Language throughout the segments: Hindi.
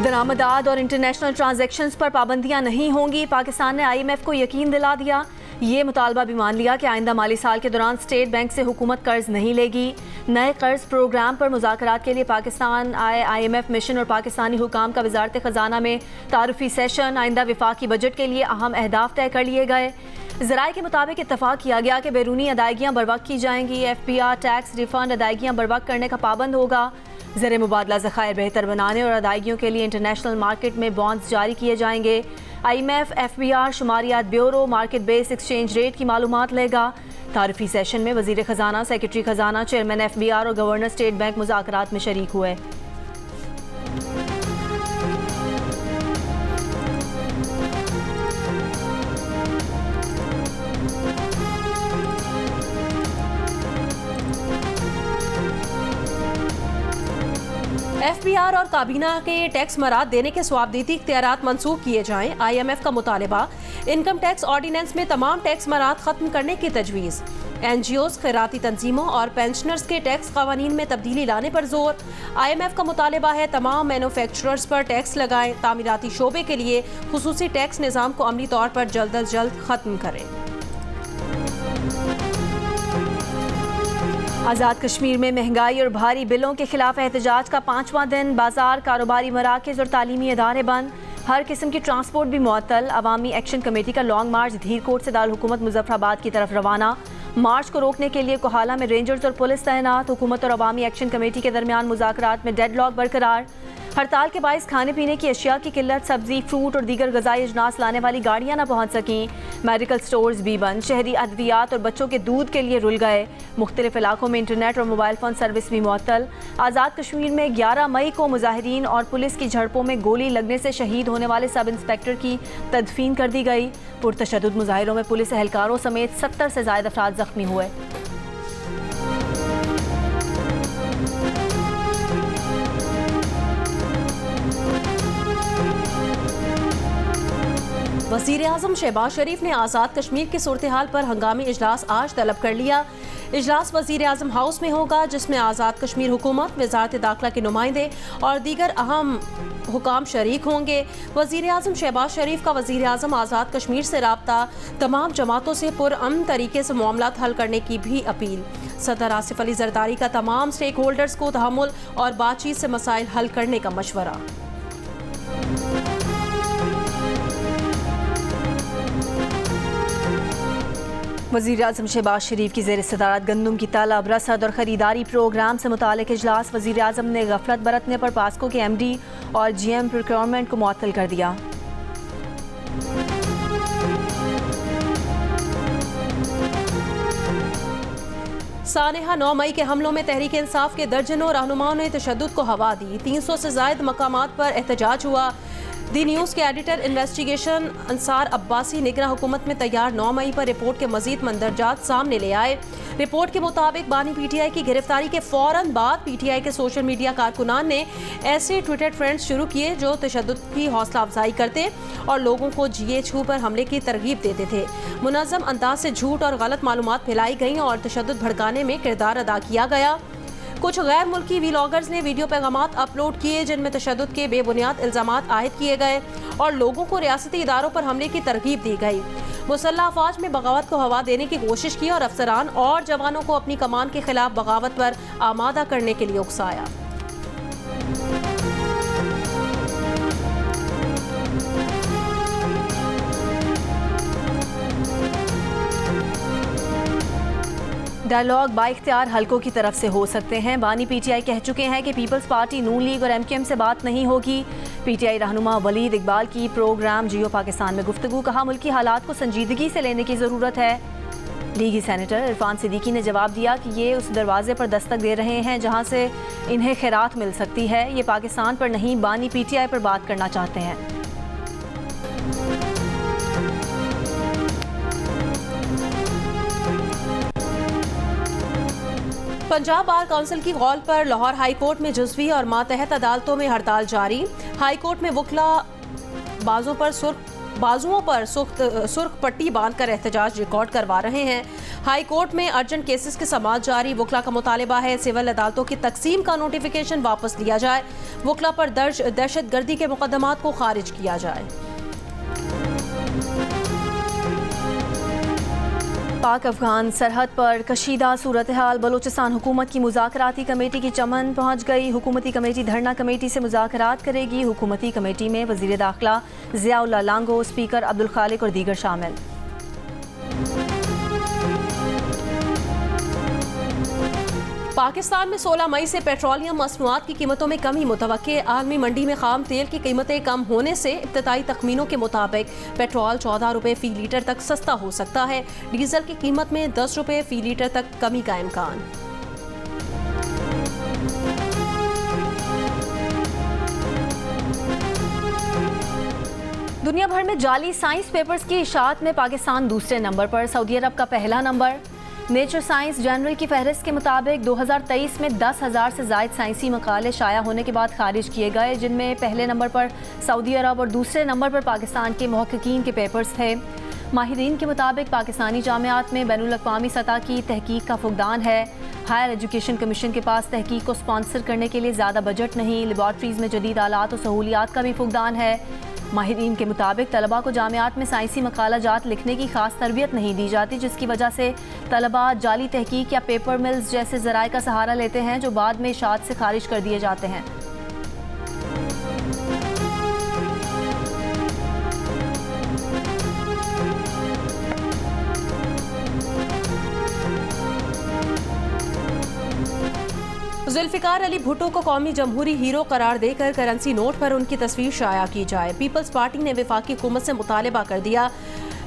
दरामदात और इंटरनेशनल ट्रांजैक्शंस पर पाबंदियां नहीं होंगी। पाकिस्तान ने IMF को यकीन दिला दिया। ये मुतालबा भी मान लिया कि आइंदा माली साल के दौरान स्टेट बैंक से हुकूमत कर्ज नहीं लेगी। नए कर्ज प्रोग्राम पर मुज़ाकरात के लिए पाकिस्तान आए IMF मिशन और पाकिस्तानी हुकाम का वजारत ख़जाना में तारुफी सेशन। आइंदा विफाकी बजट के लिए अहम अहदाफ तय कर लिए गए। ज़राए के मुताबिक इत्तफाक किया गया कि बैरूनी अदायगियाँ बर वक्त की जाएंगी। FPR टैक्स रिफंड अदायगियाँ बर वक्त करने का पाबंद होगा। ज़र मुबादला ज़खायर बेहतर बनाने और अदायगियों के लिए इंटरनेशनल मार्केट में बॉन्ड्स जारी किए जाएंगे। IMF FBR शुमारियात bureau market base exchange rate की मालूमात लेगा। तारीफी सेशन में वज़ीर ख़जाना, सेक्रेटरी ख़जाना, चेयरमैन FBR और गवर्नर स्टेट बैंक मुज़ाकरात में शरीक हुए। FBR और काबीना के टैक्स मराद देने के स्वाबदीती इख्तियारात मंसूख किए जाएं। IMF का मुतालबा, इनकम टैक्स ऑर्डिनेंस में तमाम टैक्स मराद खत्म करने की तजवीज़। NGOs, खैराती तंजीमों और पेंशनर्स के टैक्स कवानीन में तब्दीली लाने पर जोर। IMF का मुतालबा है तमाम मैन्युफैक्चरर्स पर टैक्स लगाएं। तामीराती शोबे के लिए खुसूसी टैक्स निज़ाम को अमली तौर पर जल्द अज जल्द खत्म करें। आज़ाद कश्मीर में महंगाई और भारी बिलों के खिलाफ एहतजाज का 5वां दिन। बाजार, कारोबारी मराकज़ और तालीमी इदारे बंद। हर किस्म की ट्रांसपोर्ट भी मुअत्तल। अवामी एक्शन कमेटी का लॉन्ग मार्च धीरकोट से दारुल-हुकूमत मुजफ्फराबाद की तरफ रवाना। मार्च को रोकने के लिए कोहाला में रेंजर्स और पुलिस तैनात। हुकूमत और अवामी एक्शन कमेटी के दरमियान मुज़ाकरात में डेडलॉक बरकरार। हड़ताल के बायस खाने पीने की अशिया की किल्लत, सब्जी, फ्रूट और दीगर गज़ाई अजनास लाने वाली गाड़ियाँ न पहुँच सकीं। मेडिकल स्टोर्स भी बंद। शहरी अद्वियात और बच्चों के दूध के लिए रुल गए। मुख्तलिफ इलाकों में इंटरनेट और मोबाइल फ़ोन सर्विस भी मुअत्तल। आज़ाद कश्मीर में 11 मई को मुजाहिरीन और पुलिस की झड़पों में गोली लगने से शहीद होने वाले सब इंस्पेक्टर की तदफीन कर दी गई। पुरतशद्दुद मुजाहिरों में पुलिस एहलकारों समेत 70 से ज़ायद अफराद ज़ख्मी हुए। वज़ीर आज़म शहबाज शरीफ ने आज़ाद कश्मीर की सूरत हाल पर हंगामी इजलास आज तलब कर लिया। इजलास वज़ीर आज़म हाउस में होगा, जिसमें आज़ाद कश्मीर हुकूमत, वज़ारत दाखिला के नुमाइंदे और दीगर अहम हुकाम शरीक होंगे। वज़ीर आज़म शहबाज शरीफ का वज़ीर आज़म आज़ाद कश्मीर से राब्ता, तमाम जमातों से पुरअमन तरीके से मामलात हल करने की भी अपील। सदर आसिफ अली जरदारी का तमाम स्टेक होल्डर्स को तहम्मुल और बातचीत से मसाइल हल करने का मशवरा। वज़ीर आज़म शहबाज शरीफ की ज़ेर सदारत गंदम की तलब, रसद और ख़रीदारी प्रोग्राम से मुतालिक इजलास। वज़ीर आज़म ने गफलत बरतने पर पास्को के MD और GM प्रोक्योरमेंट को मुअत्तल कर दिया। सानेहा 9 मई के हमलों में तहरीक इंसाफ के दर्जनों रहनुमाओं ने तशद्दुद को हवा दी। 300 से ज़ायद मकामात पर एहतजाज हुआ। दी न्यूज़ के एडिटर इन्वेस्टिगेशन अंसार अब्बासी निगरां हुकूमत में तैयार 9 मई पर रिपोर्ट के मजीद मंदरजात सामने ले आए। रिपोर्ट के मुताबिक बानी PTI की गिरफ्तारी के फ़ौरन बाद PTI के सोशल मीडिया कारकुनान ने ऐसे ट्विटर ट्रेंड्स शुरू किए जो तशद्दुद की हौसला अफजाई करते और लोगों को GHQ पर हमले की तरगीब देते थे। मुनज़्ज़म अंदाज से झूठ और गलत मालूमात फैलाई गई और तशद्दुद भड़काने में किरदार अदा किया गया। कुछ गैर मुल्की व्लॉगर्स ने वीडियो पैगामात अपलोड किए जिनमें तशद्दुद के बेबुनियाद इल्ज़ामात आयद किए गए और लोगों को रियासती इदारों पर हमले की तरगीब दी गई। मुसल्लह अफवाज में बगावत को हवा देने की कोशिश की और अफसरान और जवानों को अपनी कमान के खिलाफ बगावत पर आमादा करने के लिए उकसाया। डायलॉग बाइख्तियार हलकों की तरफ से हो सकते हैं। बानी PTI कह चुके हैं कि पीपल्स पार्टी, नून लीग और MKM से बात नहीं होगी। PTI रहनुमा वलीद इकबाल की प्रोग्राम जियो पाकिस्तान में गुफ्तगू। कहा, मुल्की हालात को संजीदगी से लेने की ज़रूरत है। लीगी सेनेटर इरफान सिद्दीकी ने जवाब दिया कि ये उस दरवाजे पर दस्तक दे रहे हैं जहाँ से इन्हें खैरात मिल सकती है। ये पाकिस्तान पर नहीं, बानी PTI पर बात करना चाहते हैं। पंजाब बार काउंसिल की कॉल पर लाहौर हाई कोर्ट में जुज़वी और मातहत अदालतों में हड़ताल जारी। हाई कोर्ट में वकला बाजों पर सुर्ख बाजुओं पर सुर्ख पट्टी बांधकर एहतजाज रिकॉर्ड करवा रहे हैं। हाई कोर्ट में अर्जेंट केसेस की समाअत जारी। वकला का मुतालिबा है सिविल अदालतों की तकसीम का नोटिफिकेशन वापस लिया जाए। वकला पर दर्ज दहशतगर्दी के मुकदमात को खारिज किया जाए। पाक अफगान सरहद पर कशीदा सूरत हाल। बलूचिस्तान हुकूमत की मुज़ाकराती कमेटी की चमन पहुंच गई। हुकूमती कमेटी धरना कमेटी से मुज़ाकरात करेगी। हुकूमती कमेटी में वज़ीर दाखिला ज़ियाउल्लाह लांगो, स्पीकर अब्दुल खालिक और दीगर शामिल। पाकिस्तान में 16 मई से पेट्रोलियम मसनूआत की कीमतों में कमी मुतवक्के। आलमी मंडी में खाम तेल की कीमतें कम होने से इब्तदाई तखमीनों के मुताबिक पेट्रोल 14 रुपये फ़ी लीटर तक सस्ता हो सकता है। डीजल की कीमत में 10 रुपये फ़ी लीटर तक कमी का इम्कान। दुनिया भर में जाली साइंस पेपर्स की इशाअत में पाकिस्तान दूसरे नंबर पर, सऊदी अरब का पहला नंबर। नेचर साइंस जर्नल की फहरिस्त के मुताबिक 2023 में 10,000 से ज़ायद साइंसी मकाले शाया होने के बाद खारिज किए गए, जिनमें पहले नंबर पर सऊदी अरब और दूसरे नंबर पर पाकिस्तान के मुहक्किकीन के पेपर्स थे। माहिरीन के मुताबिक पाकिस्तानी जामियात में बैनुल अक़वामी सतह की तहकीक का फुकदान है। हायर एजुकेशन कमीशन के पास तहकीक को स्पॉन्सर करने के लिए ज़्यादा बजट नहीं। लेबॉर्ट्रीज़ में जदीद आलात और सहूलियात का भी फुकदान है। माहिरीन के मुताबिक तलबा को जामियात में साइंसी मकाला जात लिखने की खास तरबियत नहीं दी जाती, जिसकी वजह से तलबा जाली तहकीक या पेपर मिल्स जैसे ज़राए का सहारा लेते हैं, जो बाद में इशाअत से खारिज कर दिए जाते हैं। जुल्फ़िकार अली भुट्टो को कौमी जमहूरी हीरो करार देकर करेंसी नोट पर उनकी तस्वीर शाया की जाए। पीपल्स पार्टी ने वफाकी हुकूमत से मुतालबा कर दिया।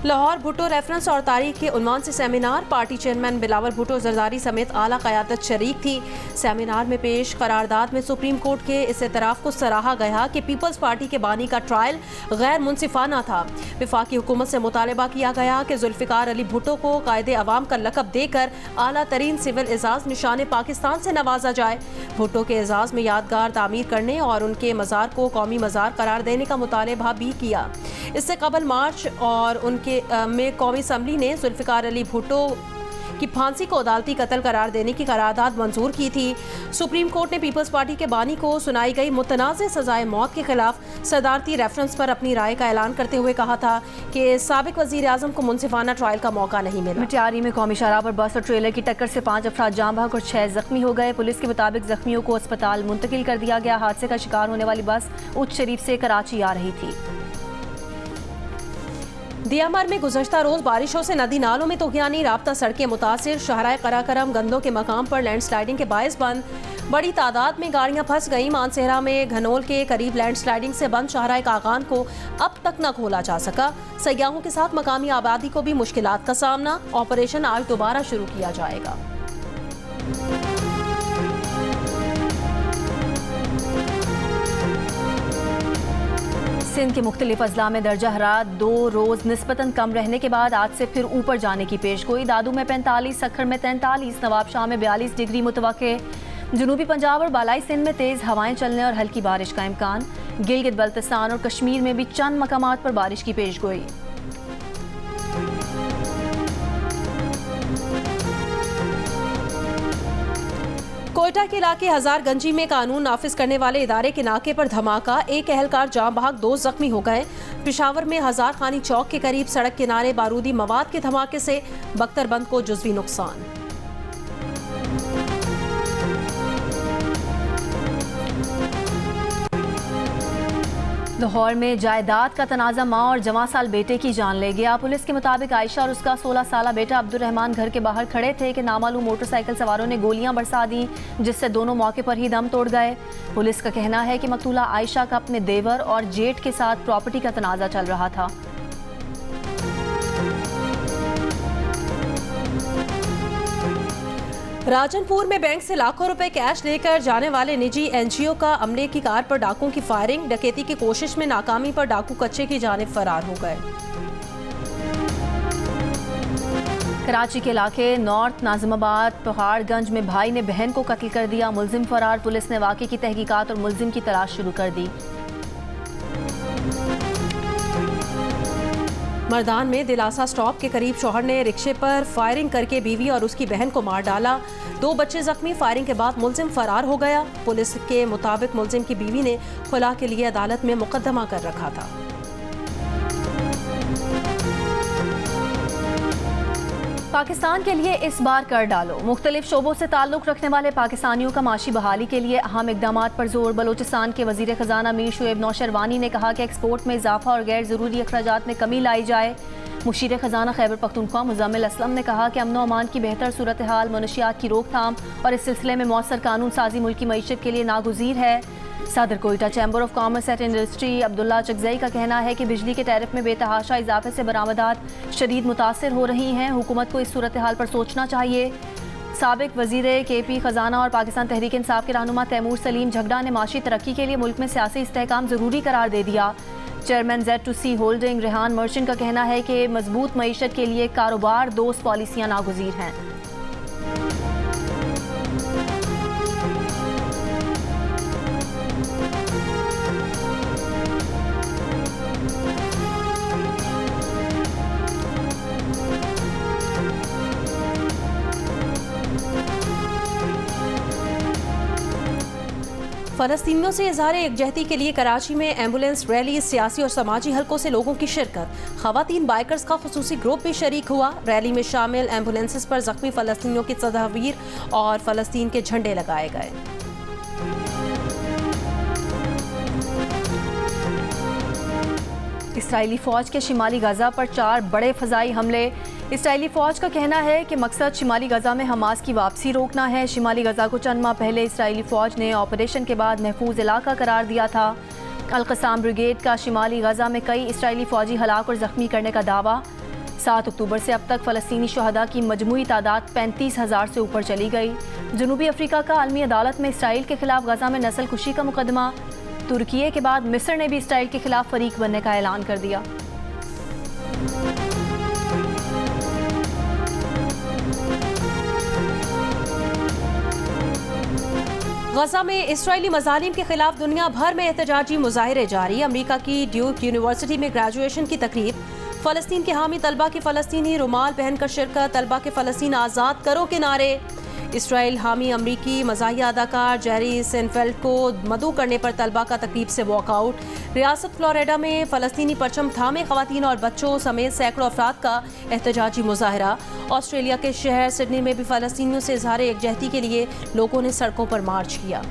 लाहौर भुट्टो रेफरेंस और तारीख के उन्वान से seminar. Party chairman Bilawal Bhutto Zardari समेत आला क़यादत शरीक थी। सेमिनार में पेश करारदाद में सुप्रीम कोर्ट के इस एतराफ़ को सराहा गया कि पीपल्स पार्टी के बानी का ट्रायल गैर मुनसिफाना था। वफाकी हुकूमत से मुतालबा किया गया कि जुल्फ़िकार अली भुट्टो को कायदे अवाम का लक़ब देकर आला तरीन सिविल एजाज़ निशान पाकिस्तान से नवाजा जाए। भुट्टो के एजाज़ में यादगार तामीर करने और उनके मज़ार को कौमी मज़ार करार देने का मुतालबा भी किया। इससे कबल मार्च और उनके में कौमी असम्बली ने जुल्फ़िकार अली भुट्टो की फांसी को अदालती कत्ल करार देने की करारदाद मंजूर की थी। सुप्रीम कोर्ट ने पीपल्स पार्टी के बानी को सुनाई गई मुतनाज़ सजाए मौत के खिलाफ सदारती रेफरेंस पर अपनी राय का ऐलान करते हुए कहा था कि साबिक वज़ीर आज़म को मुनसिफाना ट्रायल का मौका नहीं मिला। मिटियारी में कौमी शाहराह पर बस और ट्रेलर की टक्कर से 5 अफराद जाँ बहक और 6 जख्मी हो गए। पुलिस के मुताबिक जख्मियों को अस्पताल मुंतकिल कर दिया गया। हादसे का शिकार होने वाली बस उच्च शरीफ से कराची आ रही थी। दियामर में गुज़श्ता रोज़ बारिशों से नदी नालों में तूफ़ानी राब्ता सड़कें मुतासिर। शाहराह कराकरम गंदों के मकाम पर लैंडस्लाइडिंग के बायस बंद। बड़ी तादाद में गाड़ियां फंस गईं। मानसेहरा में घनौल के करीब लैंडस्लाइडिंग से बंद शाहराह कागान को अब तक न खोला जा सका। सयाहों के साथ मकामी आबादी को भी मुश्किलात का सामना। ऑपरेशन आज दोबारा शुरू किया जाएगा। सिंध के मुख्तलिफ अजला में दर्जा हरारत 2 रोज़ निस्बतन कम रहने के बाद आज से फिर ऊपर जाने की पेशगोई। दादू में 45, सखर में 43, नवाबशाह में 42 डिग्री मुतवक्के। जनूबी पंजाब और बालाई सिंध में तेज़ हवाएं चलने और हल्की बारिश का इम्कान। गिलगित बल्तिस्तान और कश्मीर में भी चंद मकामात पर बारिश की पेशगोई। कोयटा के इलाके हजारगंजी में कानून नाफिज करने वाले इदारे के नाके पर धमाका। एक एहलकार जाम बहक, 2 जख्मी हो गए। पेशावर में हजार खानी चौक के करीब सड़क किनारे बारूदी मवाद के धमाके से बख्तरबंद को जुज़वी नुकसान। लाहौर में जायदाद का तनाज़ा माँ और जवां साल बेटे की जान ले गया। पुलिस के मुताबिक आयशा और उसका 16 साला बेटा अब्दुर्रहमान घर के बाहर खड़े थे कि नामालूम मोटरसाइकिल सवारों ने गोलियां बरसा दी, जिससे दोनों मौके पर ही दम तोड़ गए। पुलिस का कहना है कि मकतूला आयशा का अपने देवर और जेठ के साथ प्रॉपर्टी का तनाज़ा चल रहा था। राजनपुर में बैंक से लाखों रुपए कैश लेकर जाने वाले निजी एनजीओ का अमले की कार पर डाकुओं की फायरिंग। डकैती की कोशिश में नाकामी पर डाकू कच्चे की जानिब फरार हो गए। कराची के इलाके नॉर्थ नाजिमाबाद पहाड़गंज में भाई ने बहन को कत्ल कर दिया, मुलजिम फरार। पुलिस ने वाक़े की तहकीकात और मुलजिम की तलाश शुरू कर दी। मर्दान में दिलासा स्टॉप के करीब शौहर ने रिक्शे पर फायरिंग करके बीवी और उसकी बहन को मार डाला। 2 बच्चे जख्मी। फायरिंग के बाद मुलजिम फरार हो गया। पुलिस के मुताबिक मुलजिम की बीवी ने खुला के लिए अदालत में मुकदमा कर रखा था। पाकिस्तान के लिए इस बार कर डालो। मुख्तलिफ शोबों से ताल्लुक़ रखने वाले पाकिस्तानियों का माशी बहाली के लिए अहम इक़दाम पर जोर। बलोचिस्तान के वज़ीर ख़जाना मीर शुएब नौशरवानी ने कहा कि एक्सपोर्ट में इजाफा और गैर ज़रूरी अखराजात में कमी लाई जाए। मुशीर ख़जाना खैबर पख्तूनख्वा मुज़म्मिल असलम ने कहा कि अमन अमान की बेहतर सूरत हाल, मनशियात की रोकथाम और इस सिलसिले में मौसर कानून साजी मुल्क की मईशत के लिए नागुज़ीर है। सदर Quetta chamber of commerce and industry Abdullah Chakzai का कहना है कि बिजली के टैरिफ में बेतहाशा इजाफे से बरामदात शदीद मुतासर हो रही हैं। हुकूमत को इस सूरत हाल पर सोचना चाहिए। साबिक वजीर KP ख़जाना और पाकिस्तान तहरीक इंसाफ के रहनुमा तैमूर सलीम झगड़ा ने माशी तरक्की के लिए मुल्क में सियासी इस्तेहकाम ज़रूरी करार दे दिया। Chairman Z2C holding Rehan merchant का कहना है कि मजबूत मईशत के लिए कारोबार दोस्त पॉलिसियाँ नागुज़ीर हैं। फ़लस्तीनियों से इज़हार यकजहती के लिए कराची में एम्बुलेंस रैली, सियासी और समाजी हलकों से लोगों की शिरकत। ख़वातीन बाइकर्स का खुसूसी ग्रुप भी शरीक हुआ। रैली में शामिल एम्बुलेंसेस पर ज़ख्मी फ़लस्तीनियों की तस्वीर और फ़लस्तीन के झंडे लगाए गए। इसराइली फ़ौज के शिमाली गज़ा पर 4 बड़े फ़ज़ाई हमले। इसराइली फ़ौज का कहना है कि मकसद शिमाली गज़ा में हमास की वापसी रोकना है। शिमाली गज़ा को चंद माह पहले इसराइली फ़ौज ने ऑपरेशन के बाद महफूज इलाका करार दिया था। अल-क़स्साम ब्रिगेड का शिमाली गज़ा में कई इसराइली फ़ौजी हलाक और ज़ख्मी करने का दावा। 7 अक्टूबर से अब तक फ़लस्तीनी शुहदा की मजमूई तादाद 35,000 से ऊपर चली गई। जनूबी अफ्रीका का आलमी अदालत में इसराइल के खिलाफ गज़ा में नस्ल कुशी का मुकदमा। तुर्की के बाद मिस्र ने भी इसराइल के खिलाफ फरीक बनने का ऐलान कर दिया। गजा में इसराइली मज़ालिम के खिलाफ दुनिया भर में एहतजाजी मुजाहिरे जारी। अमेरिका की ड्यूक यूनिवर्सिटी में ग्रेजुएशन की तकरीब। फ़लस्तीन के हामी तलबा की फ़लस्तीनी रुमाल पहनकर शिरकत। तलबा के फ़लस्तीन आज़ाद करो के नारे। इसराइल हामी अमरीकी मज़ाहिया अदाकार जेरी सेनफेल्ड को मदऊ करने पर तलबा का तकरीब से वॉकआउट। रियासत फ्लोरिडा में फ़लस्तीनी परचम थामे ख़वातीन और बच्चों समेत सैकड़ों अफराद का एहतजाजी मुजाहरा। ऑस्ट्रेलिया के शहर सिडनी में भी फ़लस्तीनियों से इज़हार यकजहती के लिए लोगों ने सड़कों पर मार्च किया।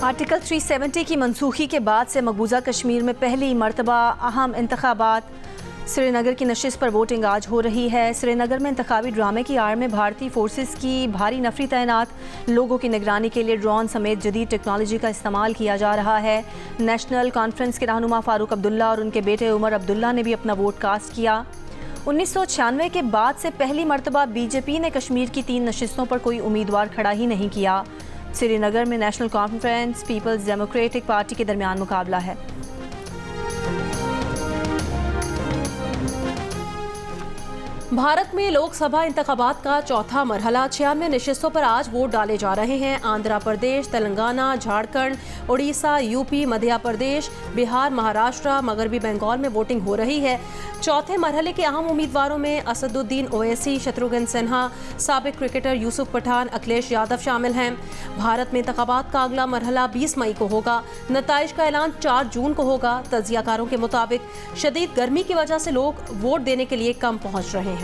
आर्टिकल 370 की मनसूखी के बाद से मकबूजा कश्मीर में पहली मरतबा अहम इंतखाबात। श्रीनगर की नशिस्त पर वोटिंग आज हो रही है। श्रीनगर में इंतखाबी ड्रामे की आड़ में भारतीय फोर्सेस की भारी नफरी तैनात। लोगों की निगरानी के लिए ड्रोन समेत जदीद टेक्नोलॉजी का इस्तेमाल किया जा रहा है। नेशनल कॉन्फ्रेंस के रहनुमा फारूक अब्दुल्ला और उनके बेटे उमर अब्दुल्ला ने भी अपना वोट कास्ट किया। 1996 के बाद से पहली मरतबा बीजेपी ने कश्मीर की 3 नशिस्तों पर कोई उम्मीदवार खड़ा ही नहीं किया। श्रीनगर में नेशनल कॉन्फ्रेंस पीपल्स डेमोक्रेटिक पार्टी के दरमियान मुकाबला है। भारत में लोकसभा इंतखाबात का चौथा मरहला 96 नशिस्तों पर आज वोट डाले जा रहे हैं। आंध्र प्रदेश, तेलंगाना, झारखंड, उड़ीसा, यूपी, मध्य प्रदेश, बिहार, महाराष्ट्र, मगरबी बंगाल में वोटिंग हो रही है। चौथे मरहले के अहम उम्मीदवारों में असदुद्दीन ओवैसी, शत्रुघ्न सिन्हा, साबिक क्रिकेटर यूसुफ पठान, अखिलेश यादव शामिल हैं। भारत में इंतखाबात का अगला मरहला 20 मई को होगा। नताइज का ऐलान 4 जून को होगा। तजियाकारों के मुताबिक शदीद गर्मी की वजह से लोग वोट देने के लिए कम पहुंच रहे हैं।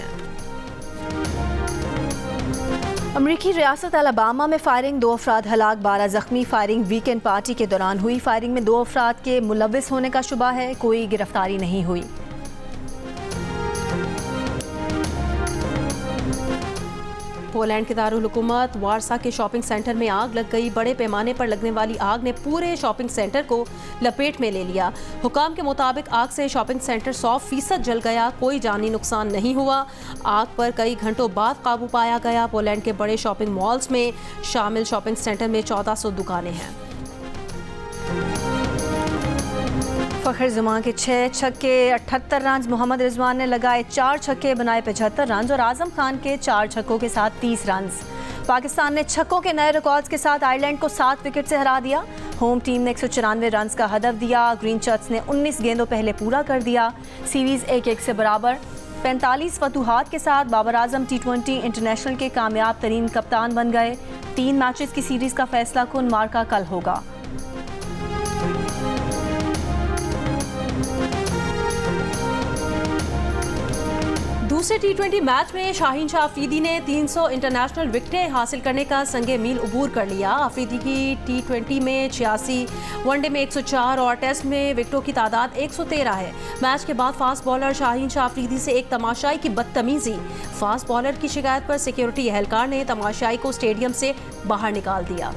अमरीकी रियासत अलाबामा में फायरिंग, 2 अफराद हलाक, 12 जख्मी। फायरिंग वीकेंड पार्टी के दौरान हुई। फायरिंग में 2 अफराद के मुलविस होने का शुबा है। कोई गिरफ्तारी नहीं हुई। पोलैंड के दारुल हुकूमत वारसा के शॉपिंग सेंटर में आग लग गई। बड़े पैमाने पर लगने वाली आग ने पूरे शॉपिंग सेंटर को लपेट में ले लिया। हुकाम के मुताबिक आग से शॉपिंग सेंटर 100% जल गया। कोई जानी नुकसान नहीं हुआ। आग पर कई घंटों बाद काबू पाया गया। पोलैंड के बड़े शॉपिंग मॉल्स में शामिल शॉपिंग सेंटर में 1400 दुकानें हैं। फ़खर जमान के 6 छक्के 78 रन, मोहम्मद रिजवान ने लगाए 4 छक्के बनाए 75 रन और आजम खान के 4 छक्कों के साथ 30 रन। पाकिस्तान ने छक्कों के नए रिकॉर्ड्स के साथ आयरलैंड को 7 विकेट से हरा दिया। होम टीम ने 194 रन का हदफ दिया। ग्रीन शर्ट्स ने 19 गेंदों पहले पूरा कर दिया। सीरीज 1-1 से बराबर। 45 फतूहात के साथ बाबर आजम T20 इंटरनेशनल के कामयाब तरीन कप्तान बन गए। 3 मैचेस की सीरीज का फैसला कुन मार्का कल होगा। दूसरे T20 मैच में शाहीन शाह अफरीदी ने 300 इंटरनेशनल विकेटें हासिल करने का संगे मील उबूर कर लिया। अफरीदी की T20 में 86, वनडे में 104 और टेस्ट में विकेटों की तादाद 113 है। मैच के बाद फास्ट बॉलर शाहीन शाह अफरीदी से एक तमाशाई की बदतमीजी। फास्ट बॉलर की शिकायत पर सिक्योरिटी एहलकार ने तमाशाई को स्टेडियम से बाहर निकाल दिया।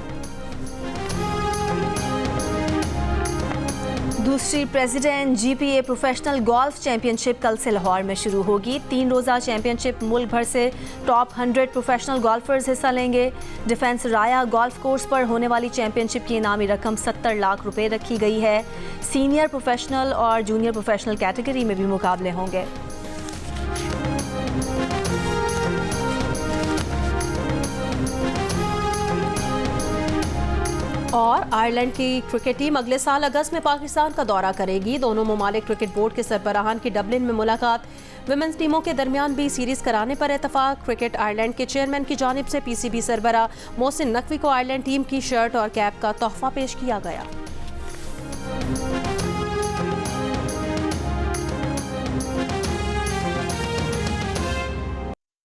दूसरी president GPA professional golf championship कल से लाहौर में शुरू होगी। 3 रोज़ा चैंपियनशिप मुल्क भर से टॉप 100 प्रोफेशनल गोल्फर्स हिस्सा लेंगे। डिफेंस राया गोल्फ कोर्स पर होने वाली चैंपियनशिप की इनामी रकम 70 लाख रुपए रखी गई है। सीनियर प्रोफेशनल और जूनियर प्रोफेशनल कैटेगरी में भी मुकाबले होंगे। और आयरलैंड की क्रिकेट टीम अगले साल अगस्त में पाकिस्तान का दौरा करेगी। दोनों ममालिक क्रिकेट बोर्ड के सरबराहान की डबलिन में मुलाकात। विमेंस टीमों के दरमियान भी सीरीज कराने पर इतफाक। क्रिकेट आयरलैंड के चेयरमैन की जानिब से PCB सरबराह मोहसिन नकवी को आयरलैंड टीम की शर्ट और कैप का तोहफा पेश किया गया।